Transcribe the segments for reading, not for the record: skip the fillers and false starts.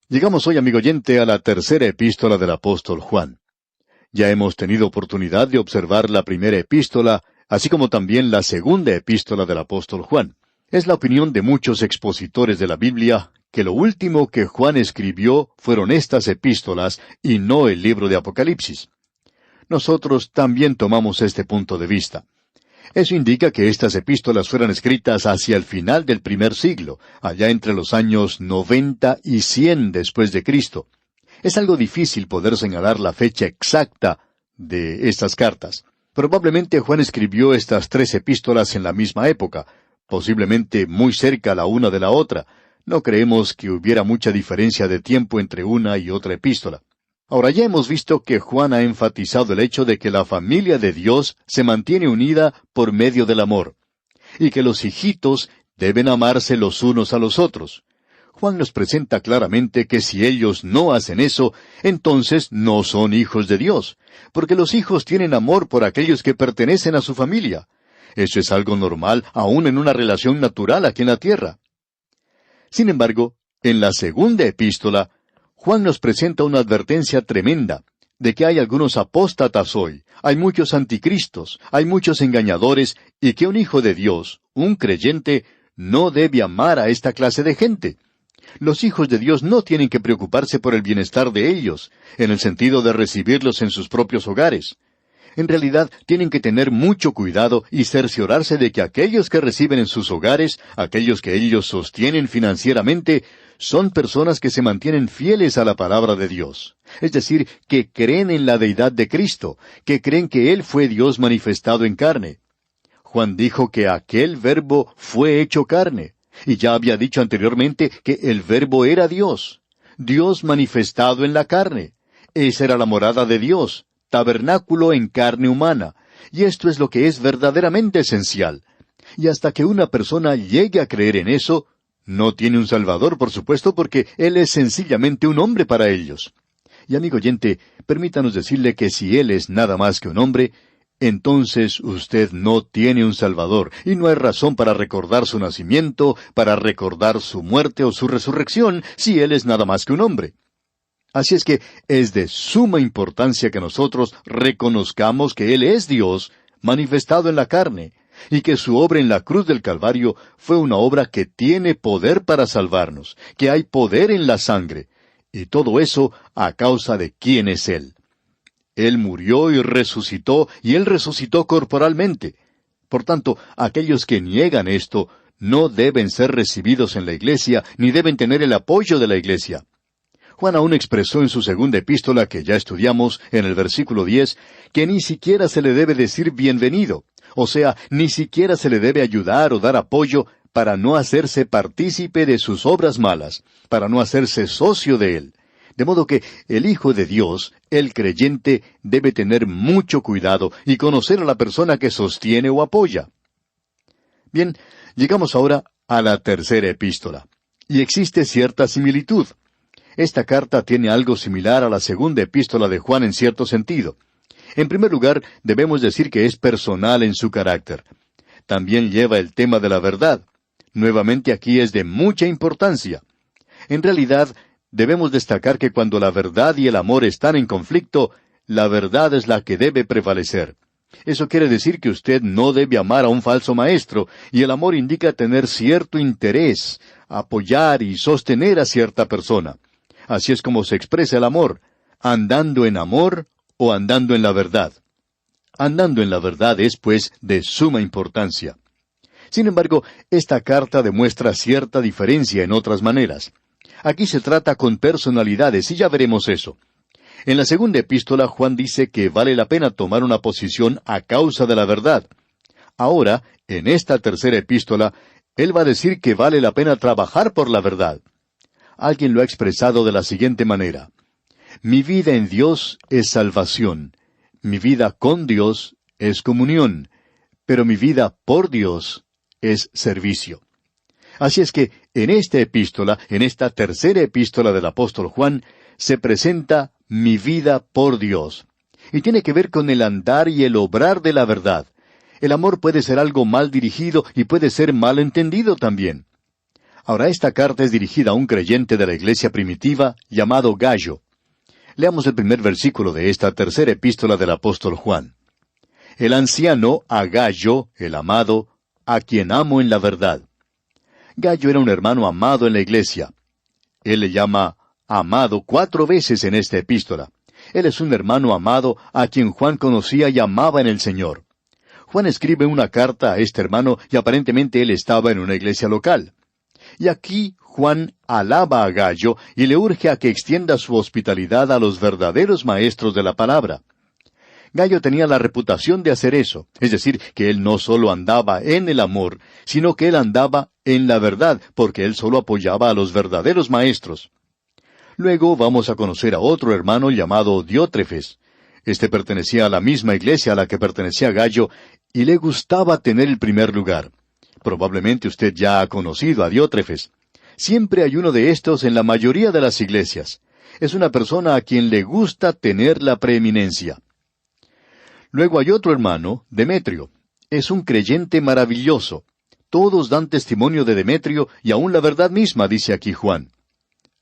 Llegamos hoy, amigo oyente, a la tercera epístola del apóstol Juan. Ya hemos tenido oportunidad de observar la primera epístola, así como también la segunda epístola del apóstol Juan. Es la opinión de muchos expositores de la Biblia que lo último que Juan escribió fueron estas epístolas y no el libro de Apocalipsis. Nosotros también tomamos este punto de vista. Eso indica que estas epístolas fueron escritas hacia el final del primer siglo, allá entre los años 90 y 100 después de Cristo. Es algo difícil poder señalar la fecha exacta de estas cartas. Probablemente Juan escribió estas tres epístolas en la misma época, posiblemente muy cerca la una de la otra. No creemos que hubiera mucha diferencia de tiempo entre una y otra epístola. Ahora ya hemos visto que Juan ha enfatizado el hecho de que la familia de Dios se mantiene unida por medio del amor, y que los hijitos deben amarse los unos a los otros. Juan nos presenta claramente que si ellos no hacen eso, entonces no son hijos de Dios, porque los hijos tienen amor por aquellos que pertenecen a su familia. Eso es algo normal aún en una relación natural aquí en la tierra. Sin embargo, en la segunda epístola, Juan nos presenta una advertencia tremenda de que hay algunos apóstatas hoy, hay muchos anticristos, hay muchos engañadores, y que un hijo de Dios, un creyente, no debe amar a esta clase de gente. Los hijos de Dios no tienen que preocuparse por el bienestar de ellos, en el sentido de recibirlos en sus propios hogares. En realidad, tienen que tener mucho cuidado y cerciorarse de que aquellos que reciben en sus hogares, aquellos que ellos sostienen financieramente, son personas que se mantienen fieles a la palabra de Dios. Es decir, que creen en la deidad de Cristo, que creen que Él fue Dios manifestado en carne. Juan dijo que aquel Verbo fue hecho carne, y ya había dicho anteriormente que el Verbo era Dios, Dios manifestado en la carne. Esa era la morada de Dios, tabernáculo en carne humana, y esto es lo que es verdaderamente esencial. Y hasta que una persona llegue a creer en eso, no tiene un Salvador, por supuesto, porque Él es sencillamente un hombre para ellos. Y amigo oyente, permítanos decirle que si Él es nada más que un hombre, entonces usted no tiene un Salvador, y no hay razón para recordar su nacimiento, para recordar su muerte o su resurrección, si Él es nada más que un hombre. Así es que es de suma importancia que nosotros reconozcamos que Él es Dios, manifestado en la carne, y que su obra en la cruz del Calvario fue una obra que tiene poder para salvarnos, que hay poder en la sangre, y todo eso a causa de quién es Él. Él murió y Él resucitó corporalmente. Por tanto, aquellos que niegan esto no deben ser recibidos en la iglesia, ni deben tener el apoyo de la iglesia. Juan aún expresó en su segunda epístola, que ya estudiamos, en el versículo 10, que ni siquiera se le debe decir bienvenido, o sea, ni siquiera se le debe ayudar o dar apoyo para no hacerse partícipe de sus obras malas, para no hacerse socio de él. De modo que el Hijo de Dios, el creyente, debe tener mucho cuidado y conocer a la persona que sostiene o apoya. Bien, llegamos ahora a la tercera epístola, y existe cierta similitud. Esta carta tiene algo similar a la segunda epístola de Juan en cierto sentido. En primer lugar, debemos decir que es personal en su carácter. También lleva el tema de la verdad. Nuevamente aquí es de mucha importancia. En realidad, debemos destacar que cuando la verdad y el amor están en conflicto, la verdad es la que debe prevalecer. Eso quiere decir que usted no debe amar a un falso maestro, y el amor indica tener cierto interés, apoyar y sostener a cierta persona. Así es como se expresa el amor, andando en amor o andando en la verdad. Andando en la verdad es, pues, de suma importancia. Sin embargo, esta carta demuestra cierta diferencia en otras maneras. Aquí se trata con personalidades, y ya veremos eso. En la segunda epístola, Juan dice que vale la pena tomar una posición a causa de la verdad. Ahora, en esta tercera epístola, él va a decir que vale la pena trabajar por la verdad. Alguien lo ha expresado de la siguiente manera: mi vida en Dios es salvación, mi vida con Dios es comunión, pero mi vida por Dios es servicio. Así es que en esta epístola, en esta tercera epístola del apóstol Juan, se presenta mi vida por Dios. Y tiene que ver con el andar y el obrar de la verdad. El amor puede ser algo mal dirigido y puede ser mal entendido también. Ahora, esta carta es dirigida a un creyente de la iglesia primitiva llamado Gayo. Leamos el primer versículo de esta tercera epístola del apóstol Juan. El anciano a Gayo, el amado, a quien amo en la verdad. Gayo era un hermano amado en la iglesia. Él le llama amado 4 veces en esta epístola. Él es un hermano amado a quien Juan conocía y amaba en el Señor. Juan escribe una carta a este hermano y aparentemente él estaba en una iglesia local. Y aquí Juan alaba a Gayo y le urge a que extienda su hospitalidad a los verdaderos maestros de la palabra. Gayo tenía la reputación de hacer eso, es decir, que él no solo andaba en el amor, sino que él andaba en la verdad, porque él solo apoyaba a los verdaderos maestros. Luego vamos a conocer a otro hermano llamado Diótrefes. Este pertenecía a la misma iglesia a la que pertenecía Gayo, y le gustaba tener el primer lugar. Probablemente usted ya ha conocido a Diótrefes. Siempre hay uno de estos en la mayoría de las iglesias. Es una persona a quien le gusta tener la preeminencia. Luego hay otro hermano, Demetrio. Es un creyente maravilloso. Todos dan testimonio de Demetrio y aún la verdad misma, dice aquí Juan.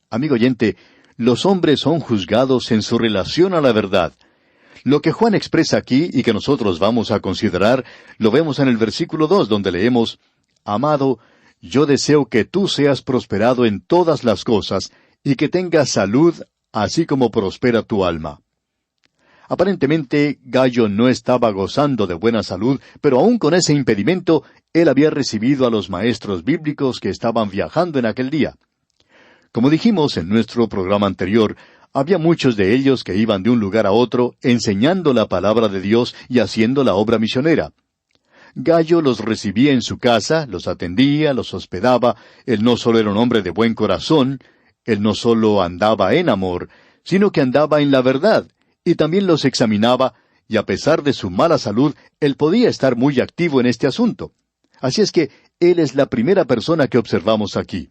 Amigo oyente, los hombres son juzgados en su relación a la verdad. Lo que Juan expresa aquí y que nosotros vamos a considerar, lo vemos en el versículo 2, donde leemos, Amado, yo deseo que tú seas prosperado en todas las cosas y que tengas salud, así como prospera tu alma. Aparentemente, Gayo no estaba gozando de buena salud, pero aún con ese impedimento, él había recibido a los maestros bíblicos que estaban viajando en aquel día. Como dijimos en nuestro programa anterior, había muchos de ellos que iban de un lugar a otro enseñando la palabra de Dios y haciendo la obra misionera. Gayo los recibía en su casa, los atendía, los hospedaba. Él no solo era un hombre de buen corazón, él no solo andaba en amor, sino que andaba en la verdad, y también los examinaba, y a pesar de su mala salud, él podía estar muy activo en este asunto. Así es que él es la primera persona que observamos aquí.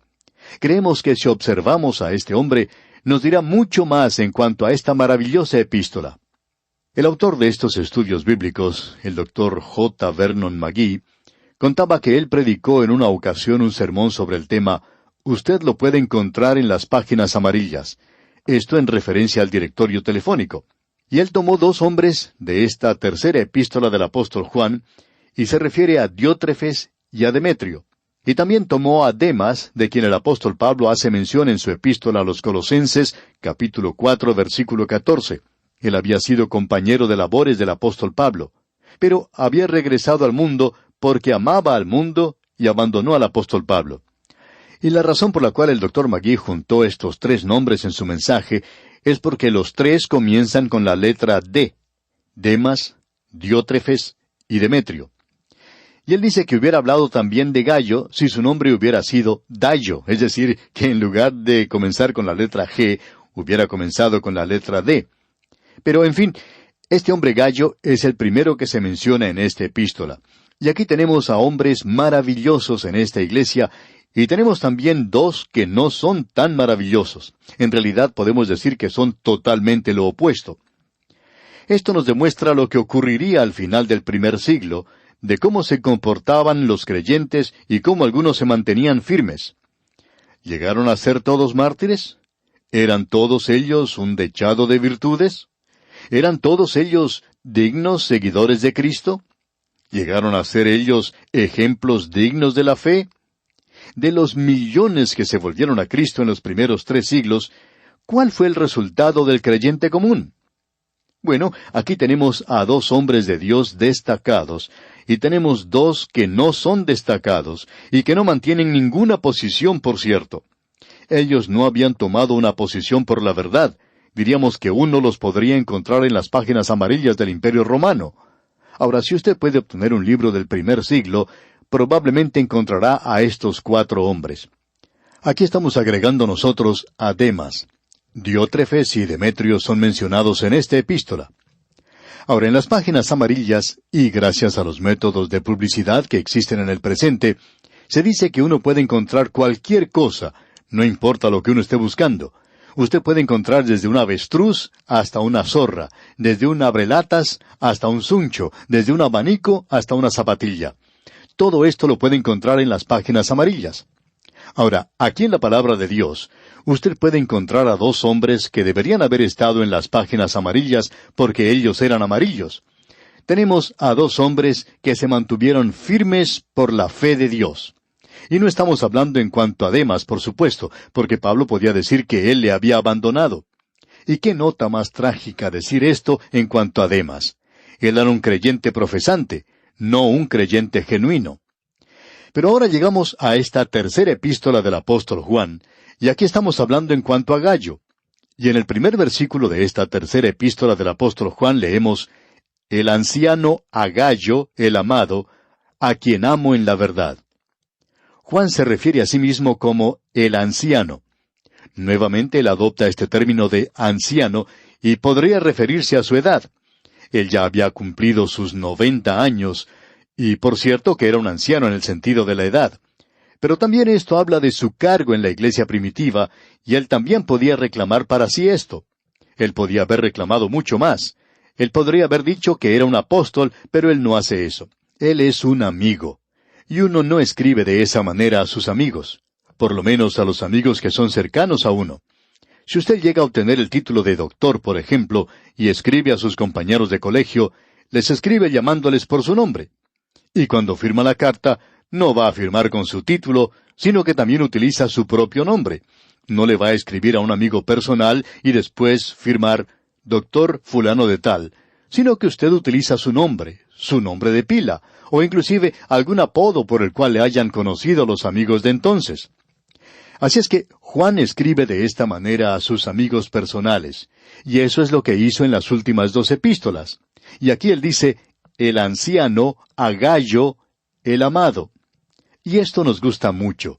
Creemos que si observamos a este hombre, nos dirá mucho más en cuanto a esta maravillosa epístola. El autor de estos estudios bíblicos, el Dr. J. Vernon McGee, contaba que él predicó en una ocasión un sermón sobre el tema «Usted lo puede encontrar en las páginas amarillas», esto en referencia al directorio telefónico. Y él tomó 2 hombres de esta tercera epístola del apóstol Juan, y se refiere a Diótrefes y a Demetrio. Y también tomó a Demas, de quien el apóstol Pablo hace mención en su epístola a los Colosenses, capítulo 4, versículo 14. Él había sido compañero de labores del apóstol Pablo, pero había regresado al mundo porque amaba al mundo y abandonó al apóstol Pablo. Y la razón por la cual el Dr. McGee juntó estos 3 nombres en su mensaje es porque los 3 comienzan con la letra D: Demas, Diótrefes y Demetrio. Y él dice que hubiera hablado también de Gayo si su nombre hubiera sido Dayo, es decir, que en lugar de comenzar con la letra G, hubiera comenzado con la letra D. Pero, en fin, este hombre Gayo es el primero que se menciona en esta epístola. Y aquí tenemos a hombres maravillosos en esta iglesia, y tenemos también 2 que no son tan maravillosos. En realidad podemos decir que son totalmente lo opuesto. Esto nos demuestra lo que ocurriría al final del primer siglo, de cómo se comportaban los creyentes y cómo algunos se mantenían firmes. ¿Llegaron a ser todos mártires? ¿Eran todos ellos un dechado de virtudes? ¿Eran todos ellos dignos seguidores de Cristo? ¿Llegaron a ser ellos ejemplos dignos de la fe? De los millones que se volvieron a Cristo en los primeros 3 siglos, ¿cuál fue el resultado del creyente común? Bueno, aquí tenemos a 2 hombres de Dios destacados, y tenemos 2 que no son destacados, y que no mantienen ninguna posición, por cierto. Ellos no habían tomado una posición por la verdad. Diríamos que uno los podría encontrar en las páginas amarillas del Imperio Romano. Ahora, si usted puede obtener un libro del primer siglo, probablemente encontrará a estos 4 hombres. Aquí estamos agregando nosotros a Demas. Diótrefes y Demetrio son mencionados en esta epístola. Ahora, en las páginas amarillas, y gracias a los métodos de publicidad que existen en el presente, se dice que uno puede encontrar cualquier cosa, no importa lo que uno esté buscando. Usted puede encontrar desde un avestruz hasta una zorra, desde un abrelatas hasta un zuncho, desde un abanico hasta una zapatilla. Todo esto lo puede encontrar en las páginas amarillas. Ahora, aquí en la palabra de Dios, usted puede encontrar a dos hombres que deberían haber estado en las páginas amarillas porque ellos eran amarillos. Tenemos a dos hombres que se mantuvieron firmes por la fe de Dios. Y no estamos hablando en cuanto a Demas, por supuesto, porque Pablo podía decir que él le había abandonado. ¿Y qué nota más trágica decir esto en cuanto a Demas? Él era un creyente profesante, no un creyente genuino. Pero ahora llegamos a esta tercera epístola del apóstol Juan, y aquí estamos hablando en cuanto a Gayo. Y en el primer versículo de esta tercera epístola del apóstol Juan leemos, el anciano a Gayo, el amado, a quien amo en la verdad. Juan se refiere a sí mismo como el anciano. Nuevamente él adopta este término de anciano y podría referirse a su edad. Él ya había cumplido sus 90 años, y por cierto que era un anciano en el sentido de la edad. Pero también esto habla de su cargo en la iglesia primitiva, y él también podía reclamar para sí esto. Él podía haber reclamado mucho más. Él podría haber dicho que era un apóstol, pero él no hace eso. Él es un amigo. Y uno no escribe de esa manera a sus amigos, por lo menos a los amigos que son cercanos a uno. Si usted llega a obtener el título de doctor, por ejemplo, y escribe a sus compañeros de colegio, les escribe llamándoles por su nombre. Y cuando firma la carta, no va a firmar con su título, sino que también utiliza su propio nombre. No le va a escribir a un amigo personal y después firmar doctor fulano de tal, sino que usted utiliza su nombre de pila, o inclusive algún apodo por el cual le hayan conocido los amigos de entonces. Así es que Juan escribe de esta manera a sus amigos personales, y eso es lo que hizo en las últimas 2 epístolas. Y aquí él dice, el anciano a Gayo, el amado. Y esto nos gusta mucho.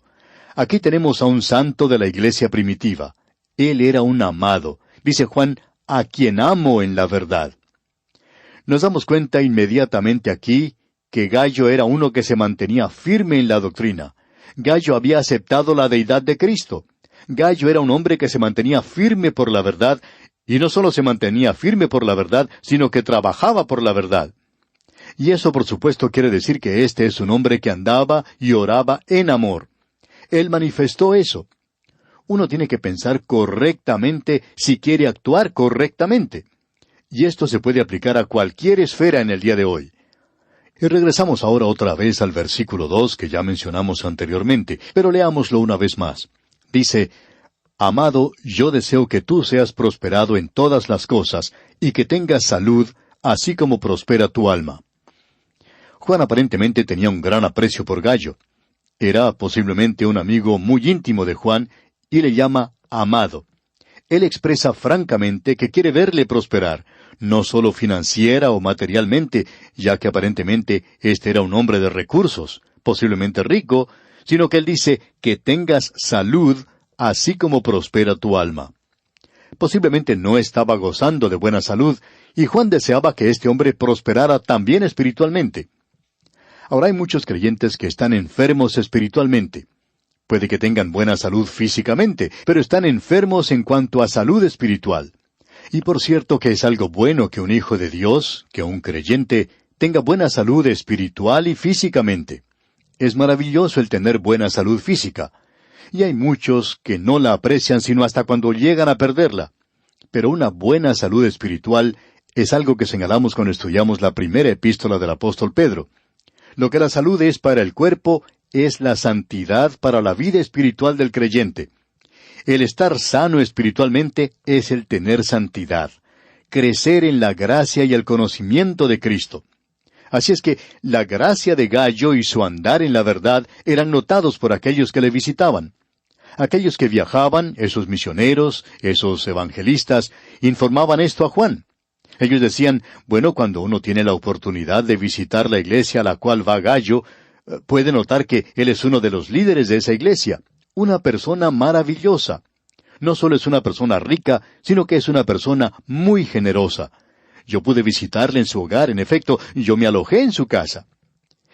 Aquí tenemos a un santo de la iglesia primitiva. Él era un amado. Dice Juan, a quien amo en la verdad. Nos damos cuenta inmediatamente aquí que Gayo era uno que se mantenía firme en la doctrina. Gayo había aceptado la deidad de Cristo. Gayo era un hombre que se mantenía firme por la verdad, y no solo se mantenía firme por la verdad, sino que trabajaba por la verdad. Y eso por supuesto quiere decir que este es un hombre que andaba y oraba en amor. Él manifestó eso. Uno tiene que pensar correctamente si quiere actuar correctamente. Y esto se puede aplicar a cualquier esfera en el día de hoy. Y regresamos ahora otra vez al versículo 2 que ya mencionamos anteriormente, pero leámoslo una vez más. Dice, Amado, yo deseo que tú seas prosperado en todas las cosas, y que tengas salud, así como prospera tu alma. Juan aparentemente tenía un gran aprecio por Gayo. Era posiblemente un amigo muy íntimo de Juan, y le llama amado. Él expresa francamente que quiere verle prosperar, no solo financiera o materialmente, ya que aparentemente este era un hombre de recursos, posiblemente rico, sino que él dice que tengas salud, así como prospera tu alma. Posiblemente no estaba gozando de buena salud, y Juan deseaba que este hombre prosperara también espiritualmente. Ahora hay muchos creyentes que están enfermos espiritualmente. Puede que tengan buena salud físicamente, pero están enfermos en cuanto a salud espiritual. Y por cierto que es algo bueno que un hijo de Dios, que un creyente, tenga buena salud espiritual y físicamente. Es maravilloso el tener buena salud física. Y hay muchos que no la aprecian sino hasta cuando llegan a perderla. Pero una buena salud espiritual es algo que señalamos cuando estudiamos la primera epístola del apóstol Pedro. Lo que la salud es para el cuerpo es la santidad para la vida espiritual del creyente. El estar sano espiritualmente es el tener santidad, crecer en la gracia y el conocimiento de Cristo. Así es que la gracia de Gayo y su andar en la verdad eran notados por aquellos que le visitaban. Aquellos que viajaban, esos misioneros, esos evangelistas, informaban esto a Juan. Ellos decían, bueno, cuando uno tiene la oportunidad de visitar la iglesia a la cual va Gayo, puede notar que él es uno de los líderes de esa iglesia, una persona maravillosa. No solo es una persona rica, sino que es una persona muy generosa. Yo pude visitarle en su hogar, en efecto, yo me alojé en su casa.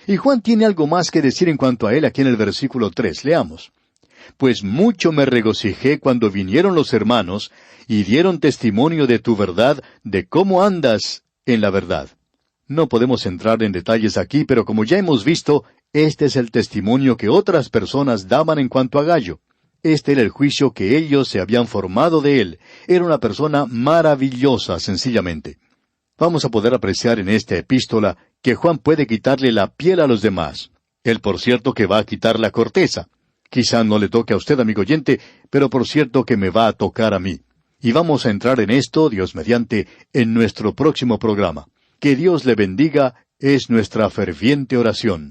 Y Juan tiene algo más que decir en cuanto a él aquí en el versículo 3. Leamos. Pues mucho me regocijé cuando vinieron los hermanos y dieron testimonio de tu verdad, de cómo andas en la verdad. No podemos entrar en detalles aquí, pero como ya hemos visto, Este es el testimonio que otras personas daban en cuanto a Gallo. Este era el juicio que ellos se habían formado de él. Era una persona maravillosa, sencillamente. Vamos a poder apreciar en esta epístola que Juan puede quitarle la piel a los demás. Él, por cierto, que va a quitar la corteza. Quizá no le toque a usted, amigo oyente, pero por cierto que me va a tocar a mí. Y vamos a entrar en esto, Dios mediante, en nuestro próximo programa. Que Dios le bendiga es nuestra ferviente oración.